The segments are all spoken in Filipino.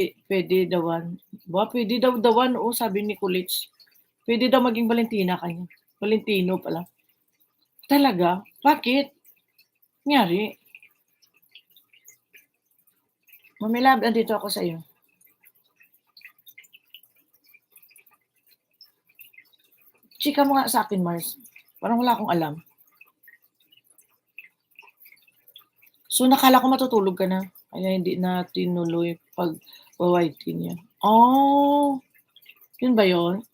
Puwede dawan. Puwede daw dawan, oo, sabi ni Kulits. Puwede daw maging Valentina kanya. Valentino pala. Talaga? Bakit? Kunyari? Mami love, nandito ako sa'yo. Chika mo nga sa'kin, Mars. Parang wala akong alam. So, nakala ko matutulog ka na, kaya hindi na tinuloy pagwa-YT niya. Oh, yun ba yun?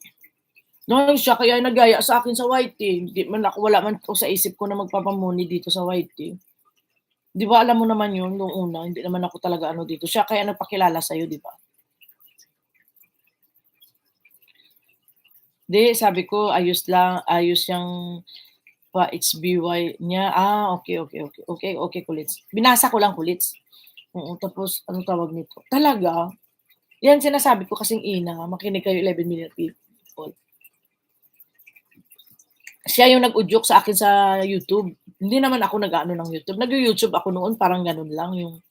No, siya kaya nag-yaya sa'kin sa YT. Hindi man ako, wala man 'to sa isip ko na magpapamuni dito sa YT. 'Di ba alam mo naman yun nung una, hindi naman ako talaga ano dito. Siya kaya nagpakilala sa'yo, 'di ba? 'Di, sabi ko ayos lang, ayos yang pa-HBY niya. Okey, okey, okey. Okey, okey, Kulits. Binasa ko lang, Kulits. Tapos anong tawag nito, talaga? Yan sinasabi ko kasing ina, makinig kayo 11 million people. Siya yung nag-udyok sa akin sa YouTube. Hindi naman ako nag-aano ng YouTube. Nag-you-YouTube ako noon, parang gano'n lang, yung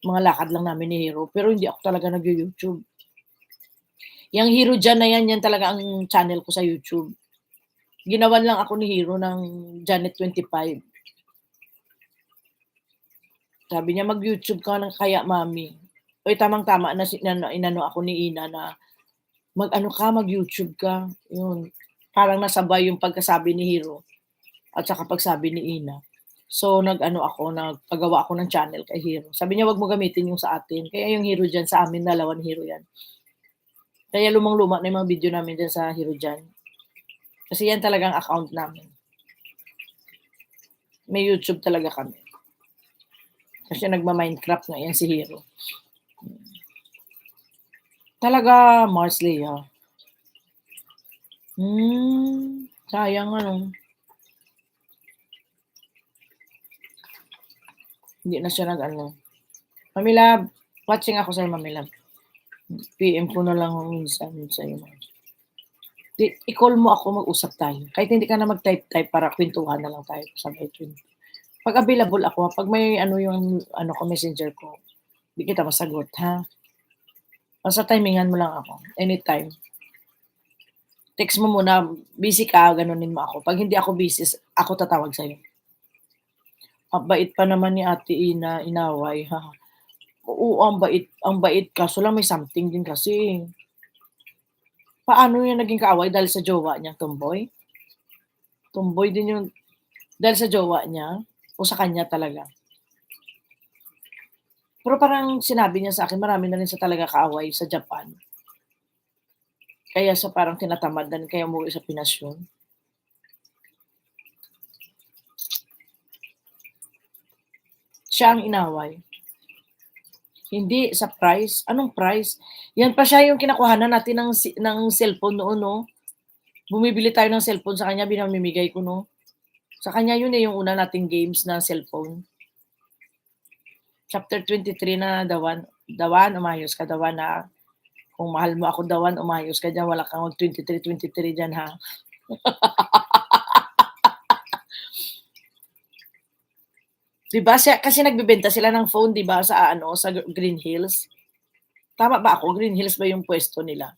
mga lakad lang namin ni Hero, pero hindi ako talaga nag-you-YouTube. Yang Hero Jan na yan, yan talaga ang channel ko sa YouTube. Ginawan lang ako ni Hero ng Janet25. Sabi niya, "Mag-YouTube ka na kaya, mami." Uy, tamang-tama na inano ako ni Ina na, "Mag-ano ka, mag-YouTube ka." Yun, parang nasabay yung pagkasabi ni Hero at saka pagsabi ni Ina. So, nag-ano ako, nagpagawa ako ng channel kay Hero. Sabi niya, "Wag mo gamitin yung sa atin." Kaya yung Hero Jan sa amin, dalawa ni Hero yan. Kaya lumang-luma na yung mga video namin diyan sa Hero Jan. Kasi yan talagang account namin. May YouTube talaga kami. Kasi nagma-Minecraft nga yan si Hero. Talaga, Mars Leah? Sayang ano. Hindi na siya nag-ano. Mami love, watching ako sa'yo, Mami love. PM ko na lang minsan sa'yo. I-call mo ako, mag-usap tayo. Kahit hindi ka na mag-type-type para kwentuhan na lang tayo sabay 'Pag available ako, 'pag may ano yung ano ko, messenger ko, di kita masagot, ha? Basta timingan mo lang ako, anytime. Text mo muna, busy ka, ganunin mo ako. 'Pag hindi ako busy, ako tatawag sa'yo. Ang bait pa naman ni Ate Ina, inaway, ha? Oo, ang bait kaso lang may something din kasi. Paano yan naging kaaway dahil sa jowa niya, tomboy? Tomboy din yung dahil sa jowa niya o sa kanya talaga? Pero parang sinabi niya sa akin marami na rin siya talaga kaaway sa Japan. Kaya siya parang tinatamad na kaya umuwi sa Pinas yun. Siya ang inaway. Hindi sa price. Anong price? Yan pa siya yung kinakuhanan natin ng cellphone noon, no? Bumibili tayo ng cellphone sa kanya, pinamimigay ko, no? Sa kanya yun eh, yung una nating games na cellphone. Chapter 23 na, Dawan, umayos ka, Dawan, ha? Kung mahal mo ako, Dawan, umayos ka dyan. Wala kang 23 dyan, ha? Diba? Kasi nagbebenta sila ng phone, diba? Sa ano, sa Green Hills. Tama ba ako? Green Hills ba yung pwesto nila?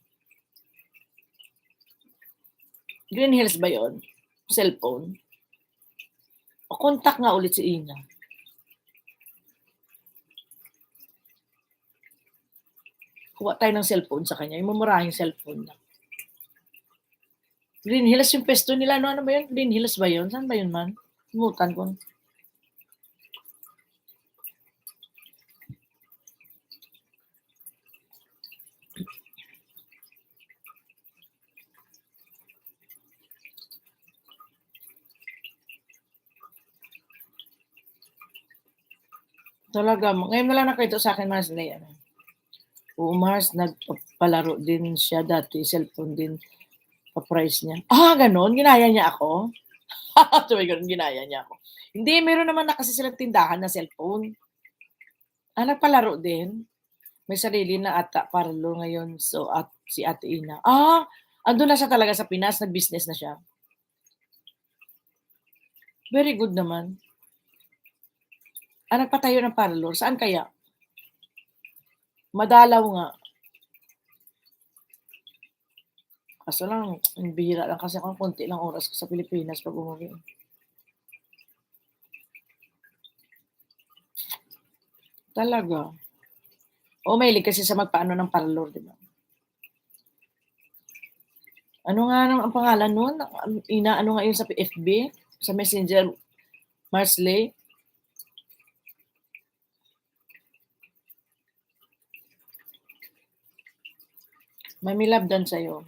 Green Hills ba yon? Cellphone? O contact nga ulit si Ina. Kuha tayo ng cellphone sa kanya. Yung mumurahing cellphone lang. Green Hills yung pwesto nila. Ano ba yun? Green Hills ba yun? Saan ba yun man? Tumutan ko. Talaga, ngayon mo lang nakita sa akin, Mars, na yan. Oo, Mars, nagpalaro din siya dati, cellphone din, pa-price niya. Ganon? Ginaya niya ako? Sabi ganun, ginaya niya ako. Hindi, meron naman na kasi silang tindahan na cellphone. Nagpalaro din? May sarili na ata parlor ngayon, so si Ate Ina. Andun na siya talaga sa Pinas, nag-business na siya? Very good naman. Nagpatayo ng parlor, saan kaya? Madalaw nga. Kaso lang, ang bihira lang kasi ako, konti lang oras ko sa Pilipinas pag umuwi. Talaga. Oo, mahilig kasi sa magpaano ng parlor, di ba? Ano nga ang pangalan nun? Inaano nga yun sa FB? Sa Messenger, Marsley? May love dan sa'yo.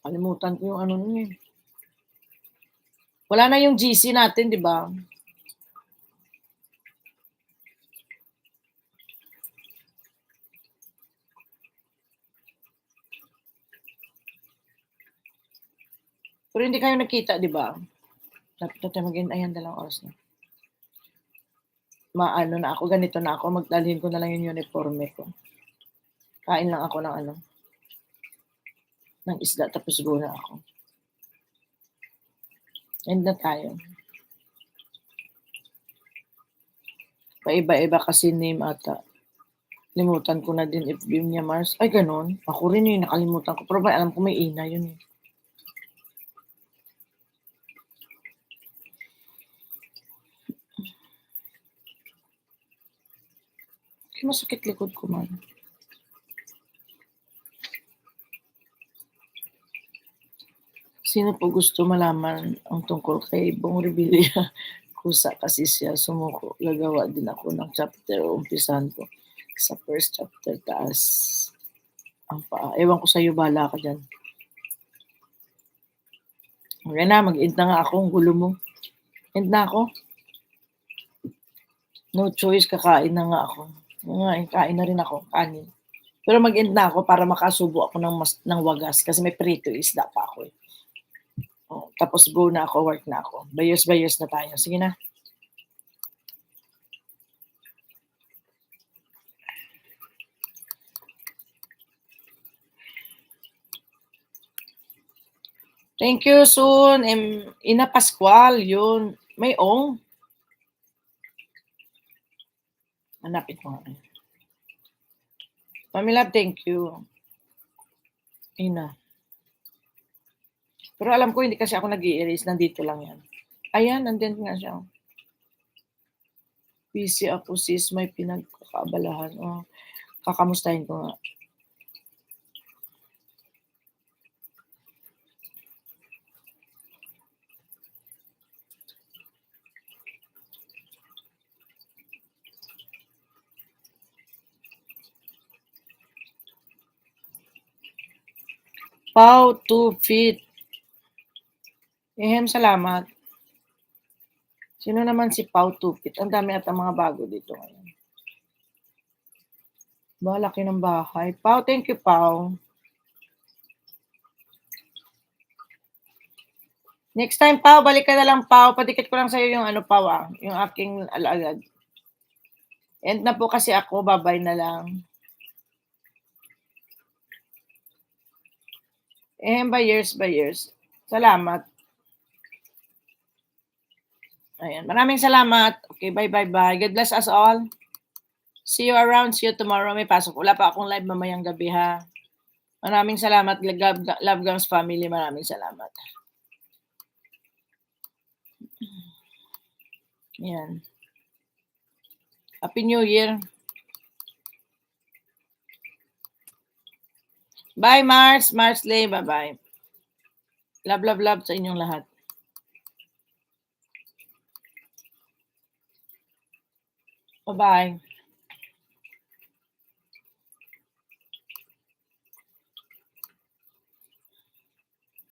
Kalimutan ko yung ano nun eh. Wala na yung GC natin, di ba? Pero hindi kayo nakita, di ba? Dapat na tayo ayan, 2 oras na. Maano na ako, ganito na ako, magdalhin ko na lang yung uniforme ko. Kain lang ako ng ano, ng isda, tapos go na ako. End na tayo. Paiba-iba kasi name ata. Limutan ko na din FB niya, Mars. Ay, ganun. Ako rin yun, nakalimutan ko. Pero alam ko may ina yun eh. Kaya masakit likod ko man. Sino po gusto malaman ang tungkol kay Bong Revilla? Kusa kasi siya sumuko. Gagawa din ako ng chapter o umpisahan ko sa first chapter taas ang paa. Ewan ko sa'yo, bala ka dyan. Okay na, mag-end na nga ako. Ang gulo mo. End na ako. No choice, kakain na nga ako. Kain na rin ako, kanin. Pero mag-end na ako para makasubo ako ng wagas kasi may prito isda pa ako eh. Oh, tapos go na ako, work na ako. Bayos-bayos na tayo. Sige na. Thank you soon. Ina Pascual, yun. May ong. Hanapin ko nga. Mami Love, thank you. Ina. Pero alam ko hindi kasi ako nag-i-erase. Nandito lang yan. Ayan, nandyan nga siya. Busy ako sis, may pinagkakaabalahan. Oh, kakamustahin ko nga. Pau, 2 feet. Salamat. Sino naman si Pau 2 feet? Ang dami ata mga bago dito ngayon. Laki ng bahay. Pau, thank you, Pau. Next time, Pau, balik ka na lang, Pau. Padikit ko lang sa'yo yung ano, Pau, yung aking alagad. End na po kasi ako. Bye-bye na lang. By years. Salamat. Ayan. Maraming salamat. Okay, bye. God bless us all. See you around. See you tomorrow. May pasok. Wala pa akong live mamayang gabi, ha. Maraming salamat. Love Guns family. Maraming salamat. Ayan. Happy New Year. Bye, Mars. Marsley. Bye-bye. Love sa inyong lahat. Bye-bye.